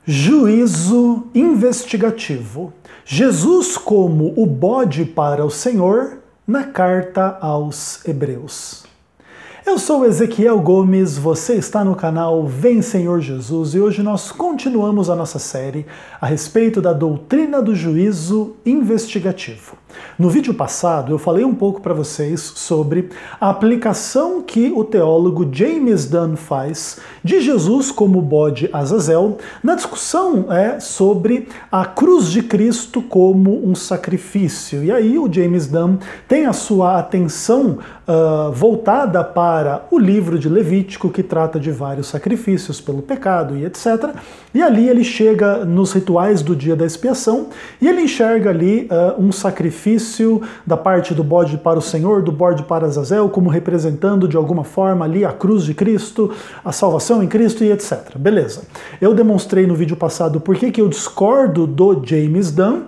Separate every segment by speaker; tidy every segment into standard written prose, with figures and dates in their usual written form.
Speaker 1: Juízo investigativo. Jesus como o bode para o Senhor na carta aos Hebreus. Eu sou Ezequiel Gomes, você está no canal Vem Senhor Jesus e hoje nós continuamos a nossa série a respeito da doutrina do juízo investigativo. No vídeo passado eu falei um pouco para vocês sobre a aplicação que o teólogo James Dunn faz de Jesus como bode Azazel na discussão sobre a cruz de Cristo como um sacrifício. E aí o James Dunn tem a sua atenção voltada para o livro de Levítico, que trata de vários sacrifícios pelo pecado e etc. E ali ele chega nos rituais do dia da expiação e ele enxerga ali um sacrifício da parte do bode para o Senhor, do bode para Azazel, como representando de alguma forma ali a cruz de Cristo, a salvação em Cristo e etc. Beleza. Eu demonstrei no vídeo passado por que eu discordo do James Dunn,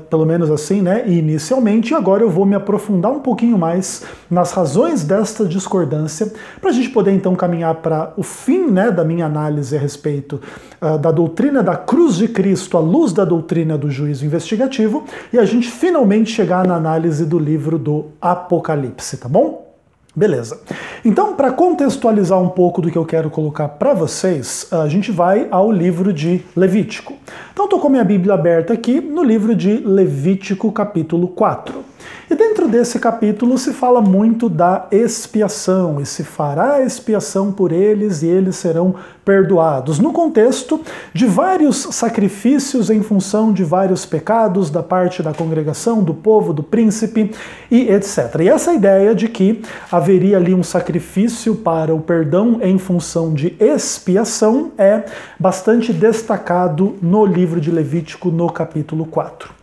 Speaker 1: pelo menos assim, né, inicialmente, e agora eu vou me aprofundar um pouquinho mais nas razões desta discordância, para a gente poder então caminhar para o fim, né, da minha análise a respeito da doutrina da cruz de Cristo à luz da doutrina do juízo investigativo, e a gente finalmente chegar na análise do livro do Apocalipse, tá bom? Beleza. Então, para contextualizar um pouco do que eu quero colocar para vocês, a gente vai ao livro de Levítico. Então, estou com a minha Bíblia aberta aqui no livro de Levítico, capítulo 4. E dentro desse capítulo se fala muito da expiação, e se fará expiação por eles e eles serão perdoados, no contexto de vários sacrifícios em função de vários pecados da parte da congregação, do povo, do príncipe e etc. E essa ideia de que haveria ali um sacrifício para o perdão em função de expiação é bastante destacado no livro de Levítico, no capítulo 4.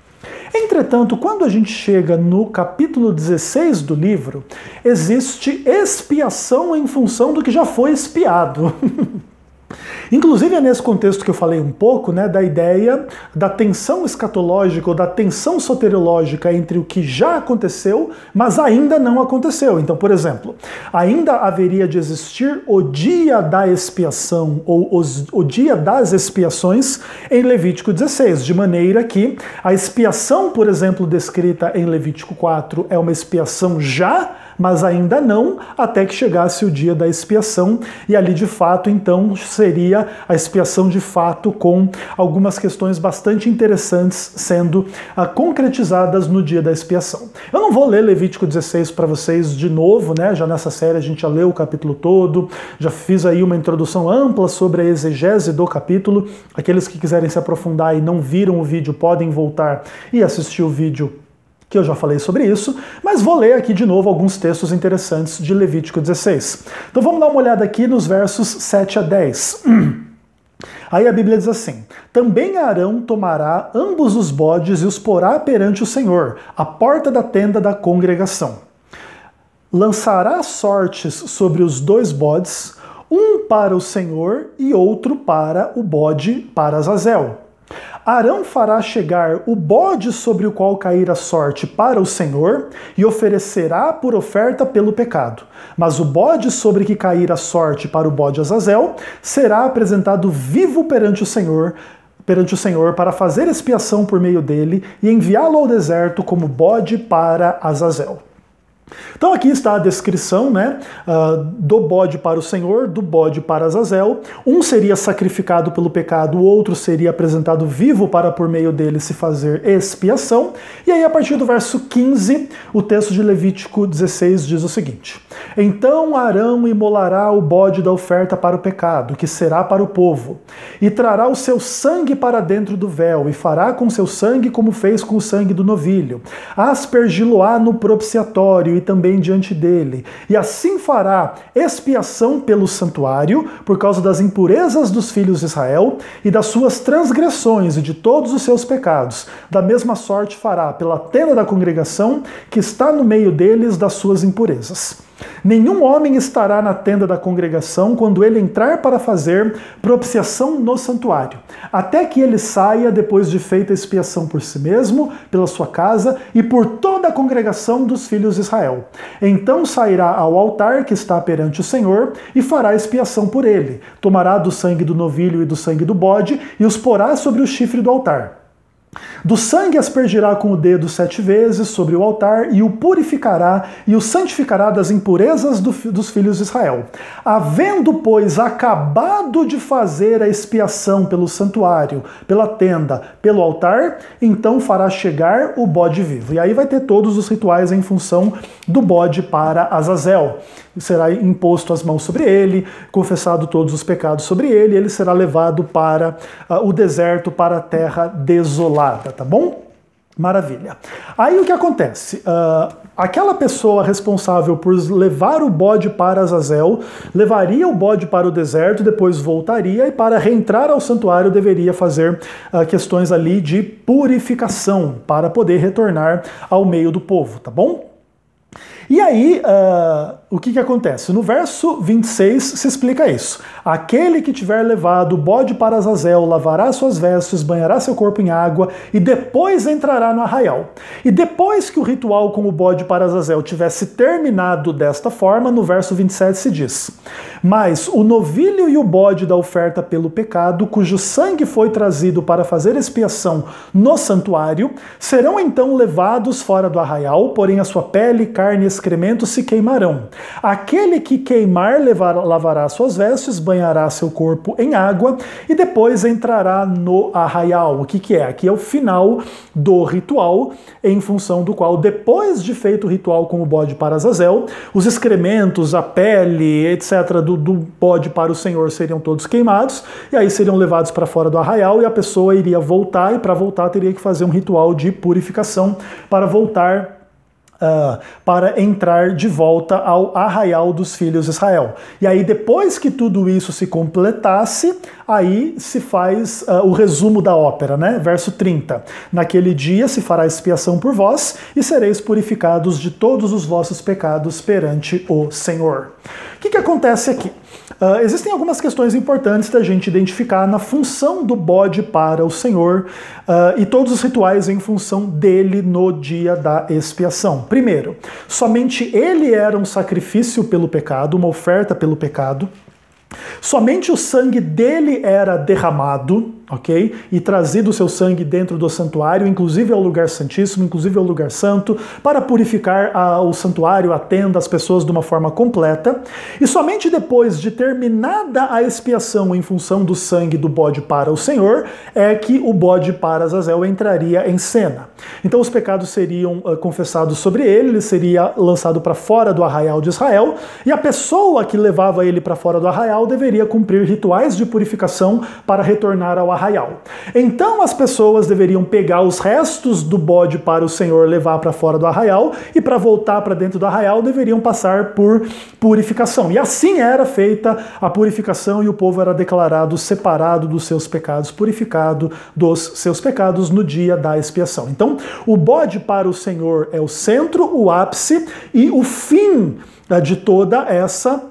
Speaker 1: Entretanto, quando a gente chega no capítulo 16 do livro, existe expiação em função do que já foi expiado. Inclusive é nesse contexto que eu falei um pouco, né, da ideia da tensão escatológica ou da tensão soteriológica entre o que já aconteceu, mas ainda não aconteceu. Então, por exemplo, ainda haveria de existir o dia da expiação ou o dia das expiações em Levítico 16, de maneira que a expiação, por exemplo, descrita em Levítico 4 é uma expiação já, mas ainda não, até que chegasse o dia da expiação, e ali de fato então seria a expiação de fato com algumas questões bastante interessantes sendo concretizadas no dia da expiação. Eu não vou ler Levítico 16 para vocês de novo, né? Já nessa série a gente já leu o capítulo todo, já fiz aí uma introdução ampla sobre a exegese do capítulo. Aqueles que quiserem se aprofundar e não viram o vídeo podem voltar e assistir o vídeo que eu já falei sobre isso, mas vou ler aqui de novo alguns textos interessantes de Levítico 16. Então vamos dar uma olhada aqui nos versos 7 a 10. Aí a Bíblia diz assim: também Arão tomará ambos os bodes e os porá perante o Senhor, à porta da tenda da congregação. Lançará sortes sobre os dois bodes, um para o Senhor e outro para o bode para Azazel. Arão fará chegar o bode sobre o qual cair a sorte para o Senhor e oferecerá por oferta pelo pecado. Mas o bode sobre que cair a sorte para o bode Azazel será apresentado vivo perante o Senhor para fazer expiação por meio dele e enviá-lo ao deserto como bode para Azazel. Então aqui está a descrição, né, do bode para o Senhor, do bode para Azazel. Um seria sacrificado pelo pecado, o outro seria apresentado vivo para por meio dele se fazer expiação. E aí a partir do verso 15, o texto de Levítico 16 diz o seguinte: então Arão imolará o bode da oferta para o pecado, que será para o povo, e trará o seu sangue para dentro do véu, e fará com seu sangue como fez com o sangue do novilho. Aspergi-lo-á no propiciatório e também diante dele, e assim fará expiação pelo santuário, por causa das impurezas dos filhos de Israel, e das suas transgressões e de todos os seus pecados. Da mesma sorte fará pela tenda da congregação, que está no meio deles, das suas impurezas. Nenhum homem estará na tenda da congregação quando ele entrar para fazer propiciação no santuário, até que ele saia depois de feita expiação por si mesmo, pela sua casa e por toda a congregação dos filhos de Israel. Então sairá ao altar que está perante o Senhor e fará expiação por ele. Tomará do sangue do novilho e do sangue do bode e os porá sobre o chifre do altar. Do sangue aspergirá com o dedo 7 vezes sobre o altar e o purificará e o santificará das impurezas dos filhos de Israel. Havendo, pois, acabado de fazer a expiação pelo santuário, pela tenda, pelo altar, então fará chegar o bode vivo. E aí vai ter todos os rituais em função do bode para Azazel. Será imposto as mãos sobre ele, confessado todos os pecados sobre ele, ele será levado para o deserto, para a terra desolada, tá bom? Maravilha. Aí o que acontece? Aquela pessoa responsável por levar o bode para Azazel, levaria o bode para o deserto, depois voltaria e para reentrar ao santuário deveria fazer questões ali de purificação para poder retornar ao meio do povo, tá bom? E aí, o que acontece? No verso 26 se explica isso. Aquele que tiver levado o bode para Azazel lavará suas vestes, banhará seu corpo em água e depois entrará no arraial. E depois que o ritual com o bode para Azazel tivesse terminado desta forma, no verso 27 se diz: mas o novilho e o bode da oferta pelo pecado, cujo sangue foi trazido para fazer expiação no santuário, serão então levados fora do arraial, porém a sua pele, carne e excremento se queimarão. Aquele que queimar lavará suas vestes, banhará seu corpo em água e depois entrará no arraial. O que é? Aqui é o final do ritual, em função do qual, depois de feito o ritual com o bode para Azazel, os excrementos, a pele, etc., do bode para o Senhor seriam todos queimados, e aí seriam levados para fora do arraial, e a pessoa iria voltar, e para voltar teria que fazer um ritual de purificação para voltar para entrar de volta ao arraial dos filhos de Israel. E aí, depois que tudo isso se completasse, aí se faz o resumo da ópera, né? Verso 30. Naquele dia se fará expiação por vós e sereis purificados de todos os vossos pecados perante o Senhor. O que acontece aqui? Existem algumas questões importantes da gente identificar na função do bode para o Senhor e todos os rituais em função dele no dia da expiação. Primeiro, somente ele era um sacrifício pelo pecado, uma oferta pelo pecado. Somente o sangue dele era derramado, ok? E trazido o seu sangue dentro do santuário, inclusive ao lugar santíssimo, inclusive ao lugar santo, para purificar o santuário, a tenda, as pessoas de uma forma completa. E somente depois de terminada a expiação em função do sangue do bode para o Senhor, é que o bode para Azazel entraria em cena. Então os pecados seriam confessados sobre ele seria lançado para fora do arraial de Israel, e a pessoa que levava ele para fora do arraial deveria cumprir rituais de purificação para retornar ao arraial. Então as pessoas deveriam pegar os restos do bode para o Senhor levar para fora do arraial, e para voltar para dentro do arraial deveriam passar por purificação. E assim era feita a purificação, e o povo era declarado separado dos seus pecados, purificado dos seus pecados no dia da expiação. Então o bode para o Senhor é o centro, o ápice e o fim de toda essa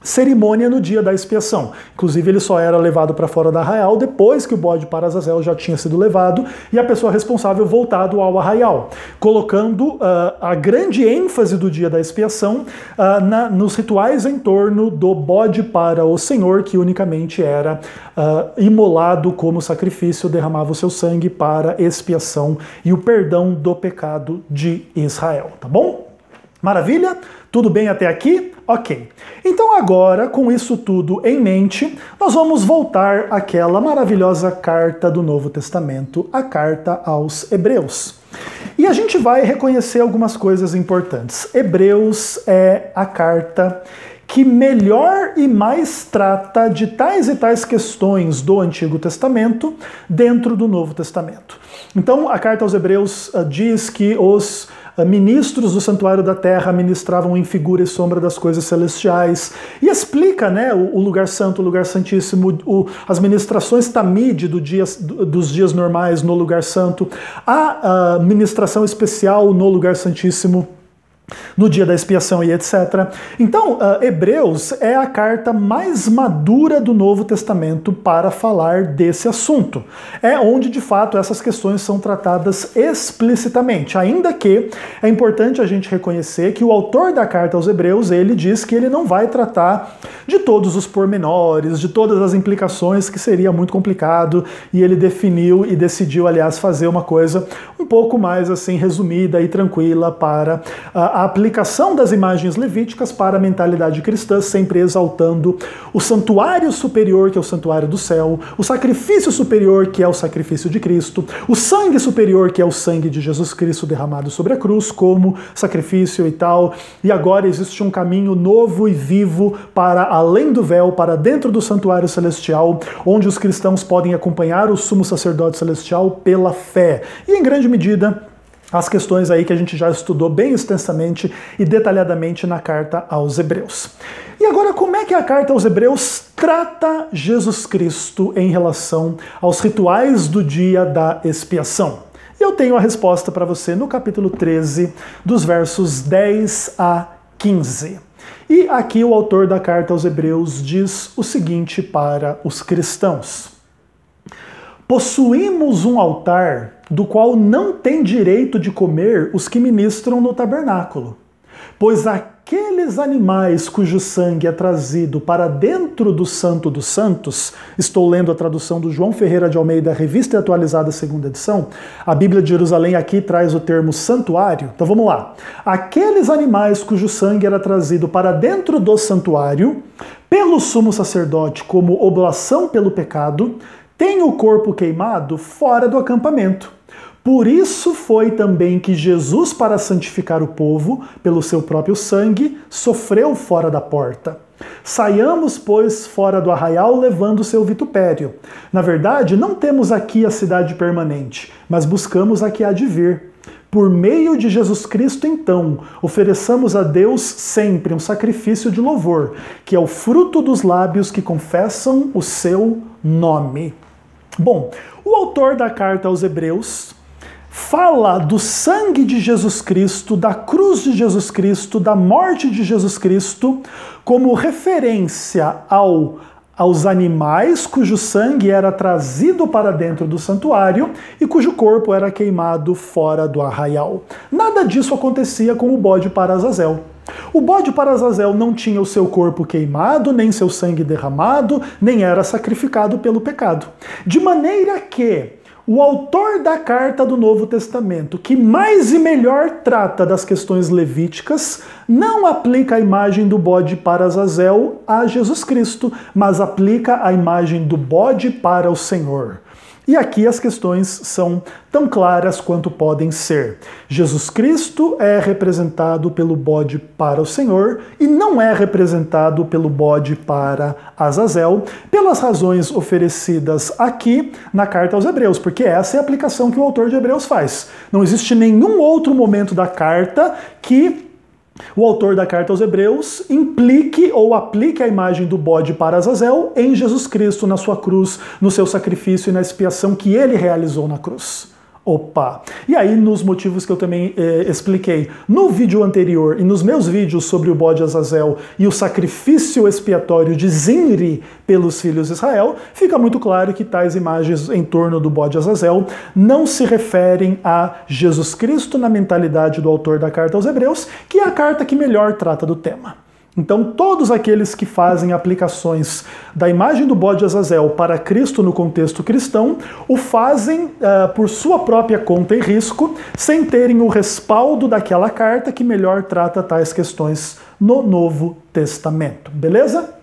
Speaker 1: cerimônia no dia da expiação. Inclusive ele só era levado para fora do arraial depois que o bode para Azazel já tinha sido levado e a pessoa responsável voltado ao arraial, colocando a grande ênfase do dia da expiação nos rituais em torno do bode para o Senhor, que unicamente era imolado como sacrifício, derramava o seu sangue para expiação e o perdão do pecado de Israel, tá bom? Maravilha? Tudo bem até aqui? Ok. Então agora, com isso tudo em mente, nós vamos voltar àquela maravilhosa carta do Novo Testamento, a carta aos Hebreus. E a gente vai reconhecer algumas coisas importantes. Hebreus é a carta que melhor e mais trata de tais e tais questões do Antigo Testamento dentro do Novo Testamento. Então, a carta aos Hebreus diz que os ministros do santuário da terra ministravam em figura e sombra das coisas celestiais, e explica, né, o lugar santo, o lugar santíssimo, as ministrações tamid dos dias normais no lugar santo, a ministração especial no lugar santíssimo, no dia da expiação e etc. Então, Hebreus é a carta mais madura do Novo Testamento para falar desse assunto. É onde, de fato, essas questões são tratadas explicitamente, ainda que é importante a gente reconhecer que o autor da carta aos Hebreus, ele diz que ele não vai tratar de todos os pormenores, de todas as implicações, que seria muito complicado, e ele definiu e decidiu, aliás, fazer uma coisa um pouco mais assim resumida e tranquila para a aplicação das imagens levíticas para a mentalidade cristã, sempre exaltando o santuário superior, que é o santuário do céu, o sacrifício superior, que é o sacrifício de Cristo, o sangue superior, que é o sangue de Jesus Cristo derramado sobre a cruz, como sacrifício e tal. E agora existe um caminho novo e vivo para além do véu, para dentro do santuário celestial, onde os cristãos podem acompanhar o sumo sacerdote celestial pela fé. E em grande medida, as questões aí que a gente já estudou bem extensamente e detalhadamente na carta aos Hebreus. E agora, como é que a carta aos Hebreus trata Jesus Cristo em relação aos rituais do dia da expiação? E eu tenho a resposta para você no capítulo 13, dos versos 10 a 15. E aqui o autor da carta aos Hebreus diz o seguinte para os cristãos: possuímos um altar do qual não tem direito de comer os que ministram no tabernáculo, pois aqueles animais cujo sangue é trazido para dentro do Santo dos Santos, estou lendo a tradução do João Ferreira de Almeida, Revista Atualizada, segunda edição, a Bíblia de Jerusalém aqui traz o termo santuário, então vamos lá. Aqueles animais cujo sangue era trazido para dentro do santuário, pelo sumo sacerdote como oblação pelo pecado, tem o corpo queimado fora do acampamento. Por isso foi também que Jesus, para santificar o povo, pelo seu próprio sangue, sofreu fora da porta. Saiamos, pois, fora do arraial, levando o seu vitupério. Na verdade, não temos aqui a cidade permanente, mas buscamos a que há de vir. Por meio de Jesus Cristo, então, ofereçamos a Deus sempre um sacrifício de louvor, que é o fruto dos lábios que confessam o seu nome. Bom, o autor da carta aos Hebreus fala do sangue de Jesus Cristo, da cruz de Jesus Cristo, da morte de Jesus Cristo, como referência aos animais cujo sangue era trazido para dentro do santuário e cujo corpo era queimado fora do arraial. Nada disso acontecia com o bode para Azazel. O bode para Azazel não tinha o seu corpo queimado, nem seu sangue derramado, nem era sacrificado pelo pecado. De maneira que o autor da carta do Novo Testamento, que mais e melhor trata das questões levíticas, não aplica a imagem do bode para Azazel a Jesus Cristo, mas aplica a imagem do bode para o Senhor. E aqui as questões são tão claras quanto podem ser. Jesus Cristo é representado pelo bode para o Senhor e não é representado pelo bode para Azazel, pelas razões oferecidas aqui na carta aos Hebreus, porque essa é a aplicação que o autor de Hebreus faz. Não existe nenhum outro momento da carta que o autor da carta aos Hebreus implique ou aplique a imagem do bode para Azazel em Jesus Cristo, na sua cruz, no seu sacrifício e na expiação que ele realizou na cruz. Opa! E aí, nos motivos que eu também expliquei no vídeo anterior e nos meus vídeos sobre o bode Azazel e o sacrifício expiatório de Zinri pelos filhos de Israel, fica muito claro que tais imagens em torno do bode Azazel não se referem a Jesus Cristo na mentalidade do autor da carta aos Hebreus, que é a carta que melhor trata do tema. Então, todos aqueles que fazem aplicações da imagem do bode Azazel para Cristo no contexto cristão, o fazem por sua própria conta e risco, sem terem o respaldo daquela carta que melhor trata tais questões no Novo Testamento. Beleza?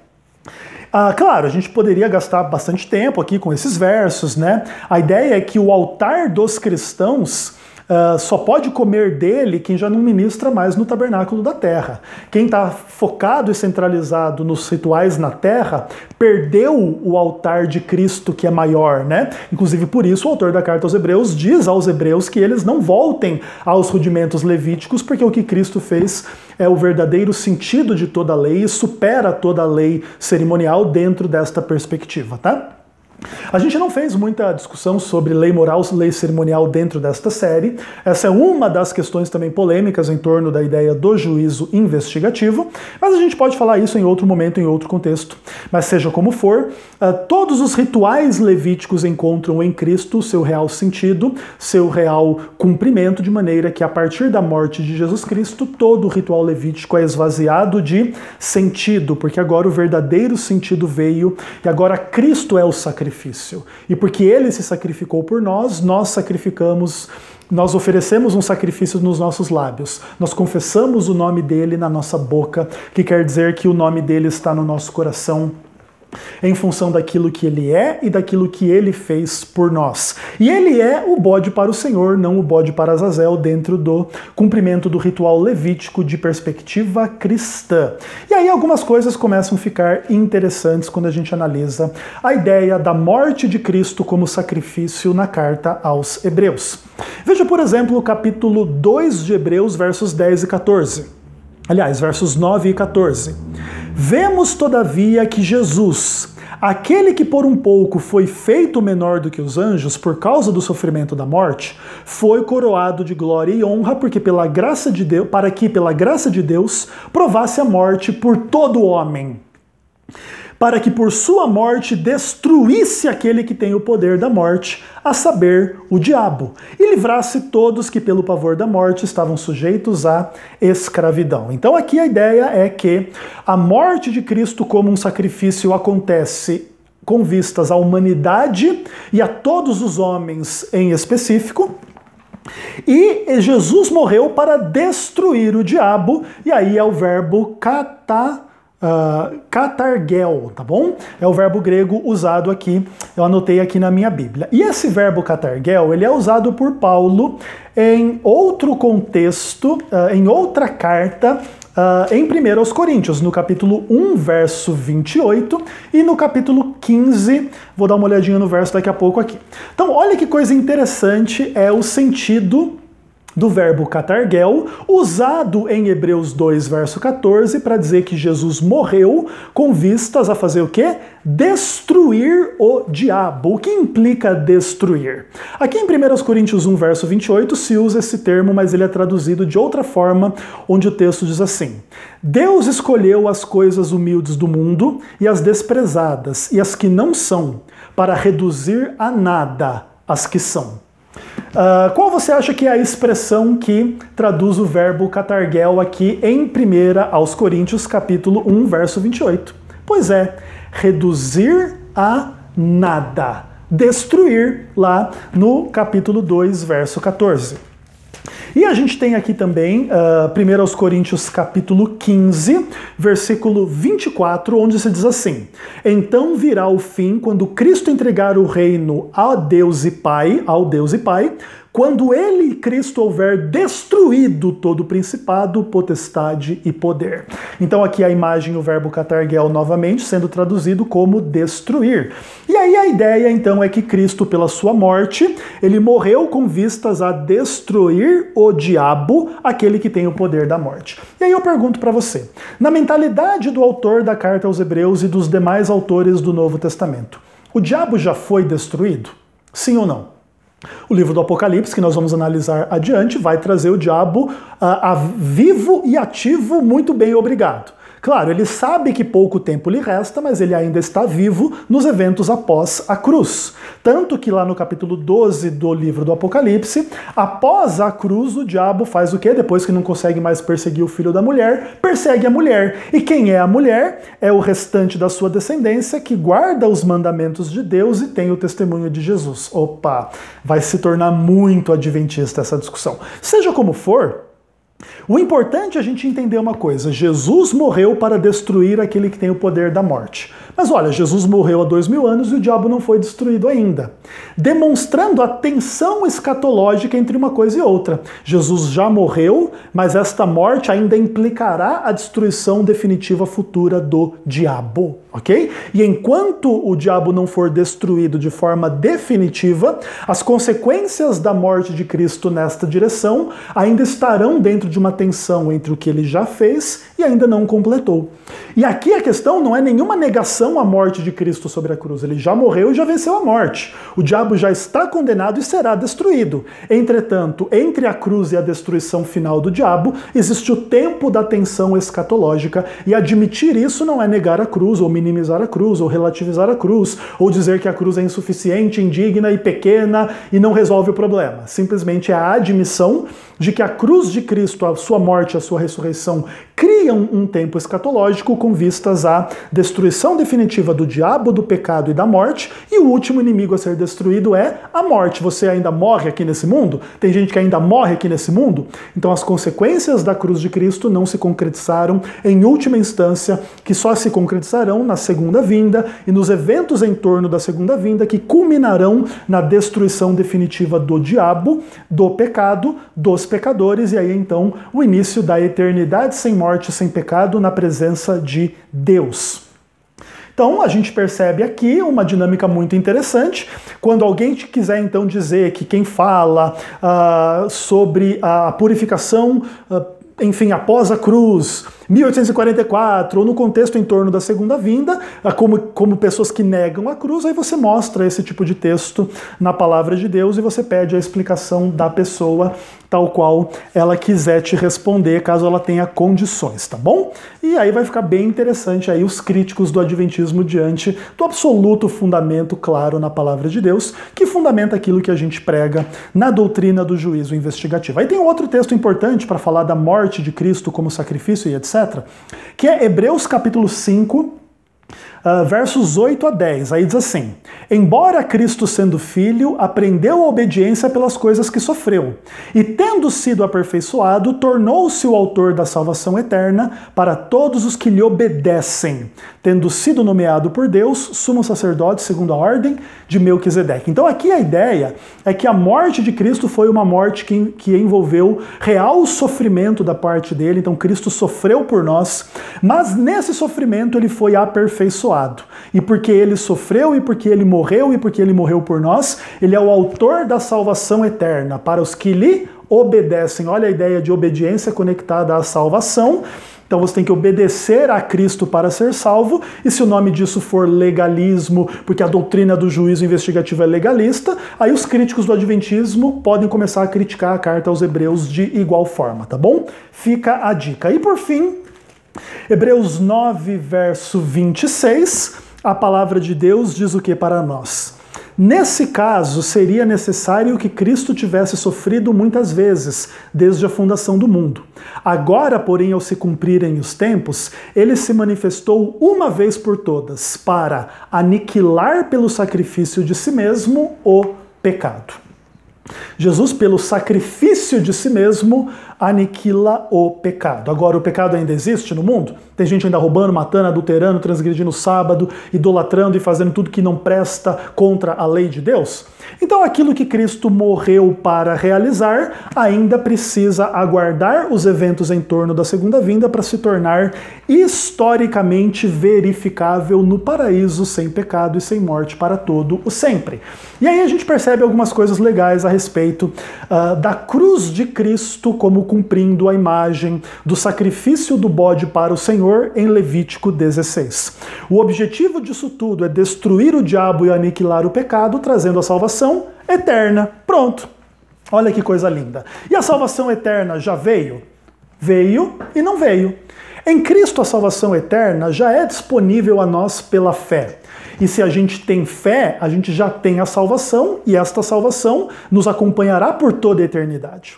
Speaker 1: Claro, a gente poderia gastar bastante tempo aqui com esses versos, né? A ideia é que o altar dos cristãos só pode comer dele quem já não ministra mais no tabernáculo da terra. Quem está focado e centralizado nos rituais na terra perdeu o altar de Cristo, que é maior, né? Inclusive por isso o autor da carta aos Hebreus diz aos hebreus que eles não voltem aos rudimentos levíticos, porque o que Cristo fez é o verdadeiro sentido de toda a lei e supera toda a lei cerimonial dentro desta perspectiva, tá? A gente não fez muita discussão sobre lei moral, lei cerimonial dentro desta série. Essa é uma das questões também polêmicas em torno da ideia do juízo investigativo, mas a gente pode falar isso em outro momento, em outro contexto. Mas seja como for, todos os rituais levíticos encontram em Cristo seu real sentido, seu real cumprimento, de maneira que a partir da morte de Jesus Cristo, todo o ritual levítico é esvaziado de sentido, porque agora o verdadeiro sentido veio e agora Cristo é o sacrifício. E porque ele se sacrificou por nós, nós sacrificamos, nós oferecemos um sacrifício nos nossos lábios. Nós confessamos o nome dele na nossa boca, que quer dizer que o nome dele está no nosso coração, em função daquilo que ele é e daquilo que ele fez por nós. E ele é o bode para o Senhor, não o bode para Azazel, dentro do cumprimento do ritual levítico de perspectiva cristã. E aí algumas coisas começam a ficar interessantes quando a gente analisa a ideia da morte de Cristo como sacrifício na carta aos Hebreus. Veja, por exemplo, o capítulo 2 de Hebreus, versos 10 e 14. Aliás, versos 9 e 14. Vemos, todavia, que Jesus, aquele que por um pouco foi feito menor do que os anjos por causa do sofrimento da morte, foi coroado de glória e honra, porque pela graça de Deus, para que pela graça de Deus provasse a morte por todo homem, para que por sua morte destruísse aquele que tem o poder da morte, a saber, o diabo, e livrasse todos que pelo pavor da morte estavam sujeitos à escravidão. Então aqui a ideia é que a morte de Cristo como um sacrifício acontece com vistas à humanidade e a todos os homens em específico, e Jesus morreu para destruir o diabo, e aí é o verbo katargel, tá bom? É o verbo grego usado aqui, eu anotei aqui na minha Bíblia. E esse verbo katargel, ele é usado por Paulo em outro contexto, em outra carta, em 1 aos Coríntios, no capítulo 1, verso 28, e no capítulo 15, vou dar uma olhadinha no verso daqui a pouco aqui. Então, olha que coisa interessante é o sentido do verbo katargel, usado em Hebreus 2, verso 14, para dizer que Jesus morreu com vistas a fazer o quê? Destruir o diabo. O que implica destruir? Aqui em 1 Coríntios 1, verso 28, se usa esse termo, mas ele é traduzido de outra forma, onde o texto diz assim: Deus escolheu as coisas humildes do mundo e as desprezadas, e as que não são, para reduzir a nada as que são. Qual você acha que é a expressão que traduz o verbo katargel aqui em 1 aos Coríntios, capítulo 1, verso 28? Pois é, reduzir a nada. Destruir, lá no capítulo 2, verso 14. E a gente tem aqui também 1 aos Coríntios capítulo 15, versículo 24, onde se diz assim: Então virá o fim quando Cristo entregar o reino ao Deus e Pai, quando ele, Cristo, houver destruído todo o principado, potestade e poder. Então aqui a imagem, o verbo katargel novamente, sendo traduzido como destruir. E aí a ideia então é que Cristo, pela sua morte, ele morreu com vistas a destruir o diabo, aquele que tem o poder da morte. E aí eu pergunto para você, na mentalidade do autor da carta aos Hebreus e dos demais autores do Novo Testamento, o diabo já foi destruído? Sim ou não? O livro do Apocalipse, que nós vamos analisar adiante, vai trazer o diabo vivo e ativo, muito bem, obrigado. Claro, ele sabe que pouco tempo lhe resta, mas ele ainda está vivo nos eventos após a cruz. Tanto que lá no capítulo 12 do livro do Apocalipse, após a cruz, o diabo faz o quê? Depois que não consegue mais perseguir o filho da mulher, persegue a mulher. E quem é a mulher? É o restante da sua descendência que guarda os mandamentos de Deus e tem o testemunho de Jesus. Opa, vai se tornar muito adventista essa discussão. Seja como for, o importante é a gente entender uma coisa: Jesus morreu para destruir aquele que tem o poder da morte. Mas olha, Jesus morreu há 2000 anos e o diabo não foi destruído ainda, demonstrando a tensão escatológica entre uma coisa e outra. Jesus já morreu, mas esta morte ainda implicará a destruição definitiva futura do diabo, ok? E enquanto o diabo não for destruído de forma definitiva, as consequências da morte de Cristo nesta direção ainda estarão dentro de uma tensão entre o que ele já fez e ainda não completou. E aqui a questão não é nenhuma negação à morte de Cristo sobre a cruz. Ele já morreu e já venceu a morte. O diabo já está condenado e será destruído. Entretanto, entre a cruz e a destruição final do diabo, existe o tempo da tensão escatológica, e admitir isso não é negar a cruz, ou minimizar a cruz, ou relativizar a cruz, ou dizer que a cruz é insuficiente, indigna e pequena e não resolve o problema. Simplesmente é a admissão de que a cruz de Cristo, a sua morte, a sua ressurreição, criam um tempo escatológico com vistas à destruição definitiva do diabo, do pecado e da morte, e o último inimigo a ser destruído é a morte. Você ainda morre aqui nesse mundo? Tem gente que ainda morre aqui nesse mundo? Então as consequências da cruz de Cristo não se concretizaram em última instância, que só se concretizarão na segunda vinda e nos eventos em torno da segunda vinda, que culminarão na destruição definitiva do diabo, do pecado, dos pecadores, e aí então o início da eternidade sem morte, sem pecado, na presença de Deus. Então a gente percebe aqui uma dinâmica muito interessante. Quando alguém quiser então dizer que quem fala sobre a purificação, enfim, após a cruz, 1844, ou no contexto em torno da segunda vinda, como pessoas que negam a cruz, aí você mostra esse tipo de texto na palavra de Deus e você pede a explicação da pessoa tal qual ela quiser te responder, caso ela tenha condições, tá bom? E aí vai ficar bem interessante aí os críticos do adventismo diante do absoluto fundamento claro na palavra de Deus, que fundamenta aquilo que a gente prega na doutrina do juízo investigativo. Aí tem outro texto importante para falar da morte de Cristo como sacrifício e etc., que é Hebreus capítulo 5, versos 8 a 10, aí diz assim: embora Cristo sendo filho, aprendeu a obediência pelas coisas que sofreu, e tendo sido aperfeiçoado, tornou-se o autor da salvação eterna para todos os que lhe obedecem, tendo sido nomeado por Deus sumo sacerdote segundo a ordem de Melquisedeque. Então aqui a ideia é que a morte de Cristo foi uma morte que envolveu real sofrimento da parte dele, então Cristo sofreu por nós, mas nesse sofrimento ele foi aperfeiçoado. E porque ele sofreu, e porque ele morreu, e porque ele morreu por nós, ele é o autor da salvação eterna para os que lhe obedecem. Olha a ideia de obediência conectada à salvação. Então você tem que obedecer a Cristo para ser salvo, e se o nome disso for legalismo, porque a doutrina do juízo investigativo é legalista, aí os críticos do adventismo podem começar a criticar a carta aos Hebreus de igual forma, tá bom? Fica a dica. E por fim, Hebreus 9, verso 26, a palavra de Deus diz o que para nós? Nesse caso, seria necessário que Cristo tivesse sofrido muitas vezes, desde a fundação do mundo. Agora, porém, ao se cumprirem os tempos, ele se manifestou uma vez por todas, para aniquilar pelo sacrifício de si mesmo o pecado. Jesus, pelo sacrifício de si mesmo, aniquila o pecado. Agora, o pecado ainda existe no mundo? Tem gente ainda roubando, matando, adulterando, transgredindo o sábado, idolatrando e fazendo tudo que não presta contra a lei de Deus? Então, aquilo que Cristo morreu para realizar ainda precisa aguardar os eventos em torno da segunda vinda para se tornar historicamente verificável no paraíso, sem pecado e sem morte para todo o sempre. E aí a gente percebe algumas coisas legais a respeito da cruz de Cristo como cumprindo a imagem do sacrifício do bode para o Senhor em Levítico 16. O objetivo disso tudo é destruir o diabo e aniquilar o pecado, trazendo a salvação eterna. Pronto. Olha que coisa linda. E a salvação eterna já veio? Veio e não veio. Em Cristo a salvação eterna já é disponível a nós pela fé. E se a gente tem fé, a gente já tem a salvação, e esta salvação nos acompanhará por toda a eternidade.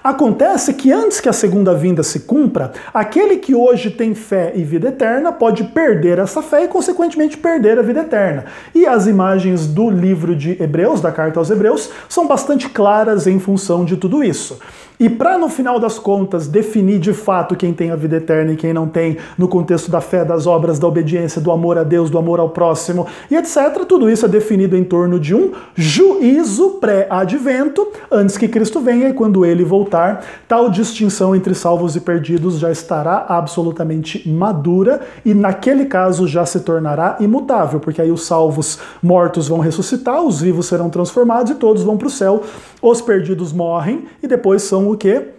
Speaker 1: Acontece que antes que a segunda vinda se cumpra, aquele que hoje tem fé e vida eterna pode perder essa fé e, consequentemente, perder a vida eterna. E as imagens do livro de Hebreus, da carta aos Hebreus, são bastante claras em função de tudo isso. E para, no final das contas, definir de fato quem tem a vida eterna e quem não tem, no contexto da fé, das obras, da obediência, do amor a Deus, do amor ao próximo e etc., tudo isso é definido em torno de um juízo pré-advento, antes que Cristo venha, e quando ele voltar, tal distinção entre salvos e perdidos já estará absolutamente madura, e naquele caso já se tornará imutável, porque aí os salvos mortos vão ressuscitar, os vivos serão transformados e todos vão para o céu. Os perdidos morrem e depois são o quê?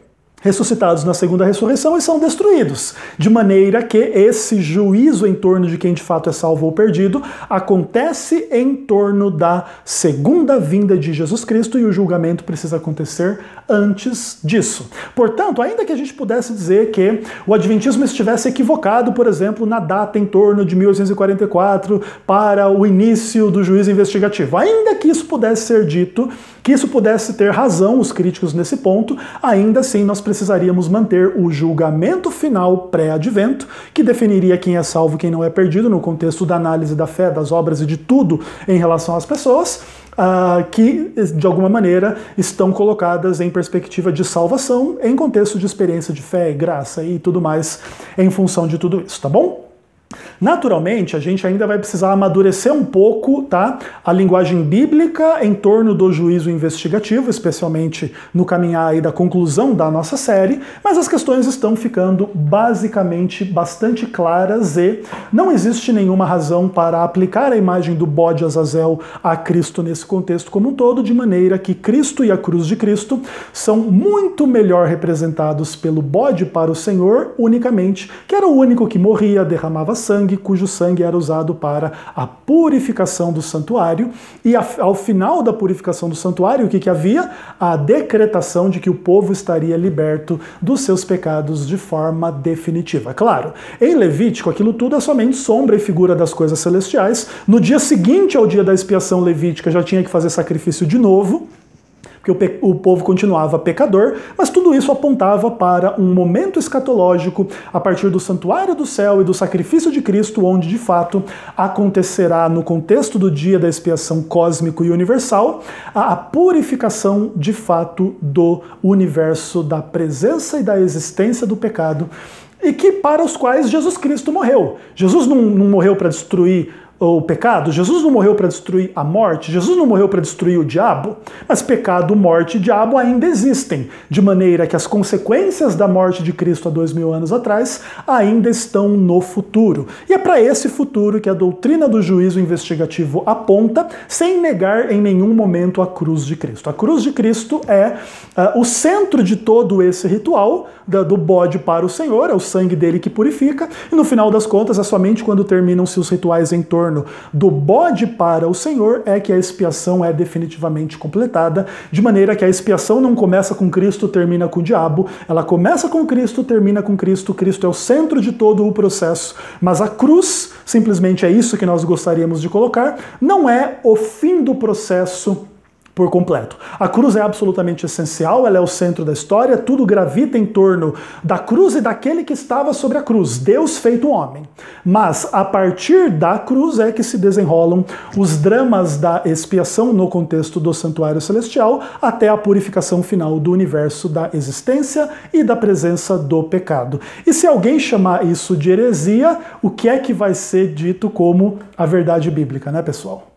Speaker 1: ressuscitados na segunda ressurreição e são destruídos, de maneira que esse juízo em torno de quem de fato é salvo ou perdido acontece em torno da segunda vinda de Jesus Cristo e o julgamento precisa acontecer antes disso. Portanto, ainda que a gente pudesse dizer que o adventismo estivesse equivocado, por exemplo, na data em torno de 1844 para o início do juízo investigativo, ainda que isso pudesse ser dito, que isso pudesse ter razão, os críticos nesse ponto, ainda assim nós precisaríamos manter o julgamento final pré-advento, que definiria quem é salvo e quem não é perdido, no contexto da análise da fé, das obras e de tudo em relação às pessoas, que, de alguma maneira, estão colocadas em perspectiva de salvação, em contexto de experiência de fé e graça e tudo mais, em função de tudo isso, tá bom? Naturalmente, a gente ainda vai precisar amadurecer um pouco, tá, a linguagem bíblica em torno do juízo investigativo, especialmente no caminhar aí da conclusão da nossa série, mas as questões estão ficando basicamente bastante claras e não existe nenhuma razão para aplicar a imagem do bode Azazel a Cristo nesse contexto como um todo, de maneira que Cristo e a cruz de Cristo são muito melhor representados pelo bode para o Senhor unicamente, que era o único que morria, derramava sangue, cujo sangue era usado para a purificação do santuário, e ao final da purificação do santuário, o que havia? A decretação de que o povo estaria liberto dos seus pecados de forma definitiva. Claro, em Levítico aquilo tudo é somente sombra e figura das coisas celestiais. No dia seguinte ao dia da expiação levítica já tinha que fazer sacrifício de novo, porque o povo continuava pecador, mas tudo isso apontava para um momento escatológico a partir do santuário do céu e do sacrifício de Cristo, onde de fato acontecerá, no contexto do dia da expiação cósmico e universal, a purificação de fato do universo, da presença e da existência do pecado, e que para os quais Jesus Cristo morreu. Jesus não morreu para destruir o pecado, Jesus não morreu para destruir a morte, Jesus não morreu para destruir o diabo, mas pecado, morte e diabo ainda existem, de maneira que as consequências da morte de Cristo há 2000 anos atrás ainda estão no futuro. E é para esse futuro que a doutrina do juízo investigativo aponta, sem negar em nenhum momento a cruz de Cristo. A cruz de Cristo é o centro de todo esse ritual do bode para o Senhor, é o sangue dele que purifica, e no final das contas é somente quando terminam-se os rituais em torno do bode para o Senhor é que a expiação é definitivamente completada, de maneira que a expiação não começa com Cristo, termina com o diabo, ela começa com Cristo, termina com Cristo, Cristo é o centro de todo o processo, mas a cruz, simplesmente é isso que nós gostaríamos de colocar, não é o fim do processo por completo. A cruz é absolutamente essencial, ela é o centro da história, tudo gravita em torno da cruz e daquele que estava sobre a cruz, Deus feito homem. Mas a partir da cruz é que se desenrolam os dramas da expiação no contexto do santuário celestial, até a purificação final do universo, da existência e da presença do pecado. E se alguém chamar isso de heresia, o que é que vai ser dito como a verdade bíblica, né, pessoal?